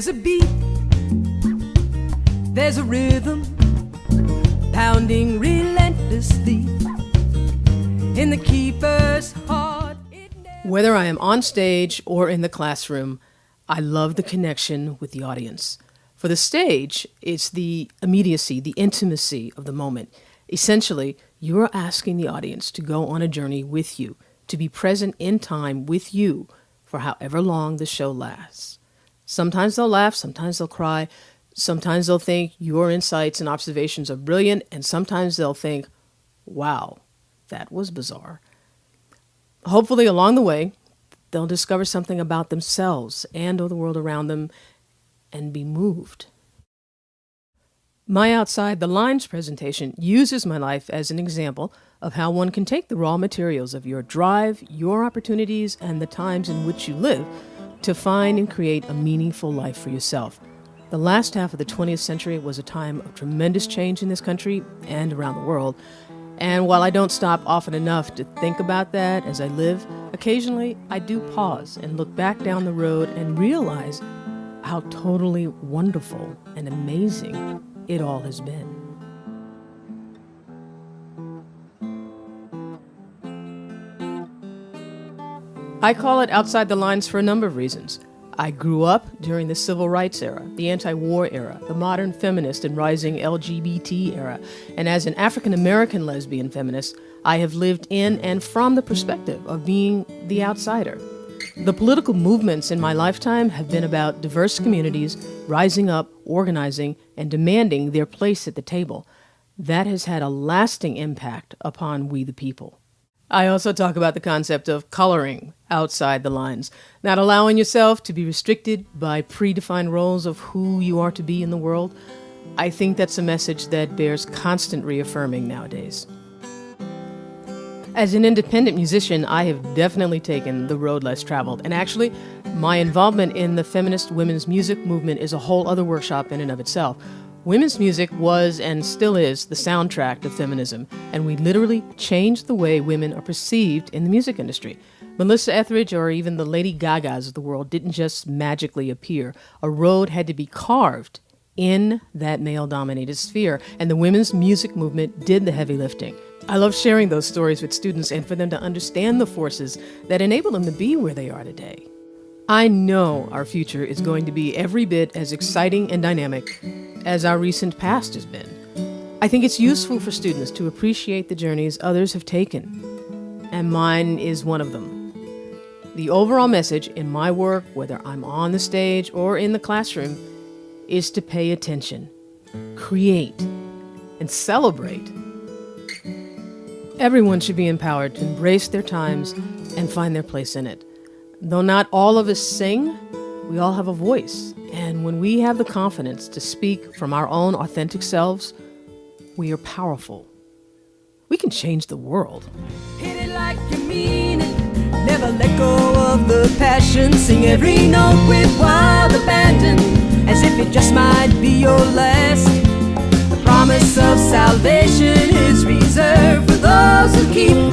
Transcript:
There's a beat, there's a rhythm, pounding relentlessly in the keeper's heart. Whether I am on stage or in the classroom, I love the connection with the audience. For the stage, it's the immediacy, the intimacy of the moment. Essentially, you're asking the audience to go on a journey with you, to be present in time with you for however long the show lasts. Sometimes they'll laugh, sometimes they'll cry, sometimes they'll think your insights and observations are brilliant, and sometimes they'll think, wow, that was bizarre. Hopefully, along the way, they'll discover something about themselves and or the world around them and be moved. My Outside the Lines presentation uses my life as an example of how one can take the raw materials of your drive, your opportunities, and the times in which you live to find and create a meaningful life for yourself. The last half of the 20th century was a time of tremendous change in this country and around the world. And while I don't stop often enough to think about that as I live, occasionally I do pause and look back down the road and realize how totally wonderful and amazing it all has been. I call it Outside the Lines for a number of reasons. I grew up during the civil rights era, the anti-war era, the modern feminist and rising LGBT era, and as an African-American lesbian feminist, I have lived in and from the perspective of being the outsider. The political movements in my lifetime have been about diverse communities rising up, organizing, and demanding their place at the table. That has had a lasting impact upon we the people. I also talk about the concept of coloring outside the lines, not allowing yourself to be restricted by predefined roles of who you are to be in the world. I think that's a message that bears constant reaffirming nowadays. As an independent musician, I have definitely taken the road less traveled, and actually, my involvement in the feminist women's music movement is a whole other workshop in and of itself. Women's music was and still is the soundtrack of feminism, and we literally changed the way women are perceived in the music industry. Melissa Etheridge or even the Lady Gagas of the world didn't just magically appear. A road had to be carved in that male-dominated sphere, and the women's music movement did the heavy lifting. I love sharing those stories with students and for them to understand the forces that enable them to be where they are today. I know our future is going to be every bit as exciting and dynamic as our recent past has been. I think it's useful for students to appreciate the journeys others have taken, and mine is one of them. The overall message in my work, whether I'm on the stage or in the classroom, is to pay attention, create, and celebrate. Everyone should be empowered to embrace their times and find their place in it. Though not all of us sing, we all have a voice. And when we have the confidence to speak from our own authentic selves, we are powerful. We can change the world. Hit it like you mean it. Never let go of the passion. Sing every note with wild abandon, as if it just might be your last. The promise of salvation is reserved for those who keep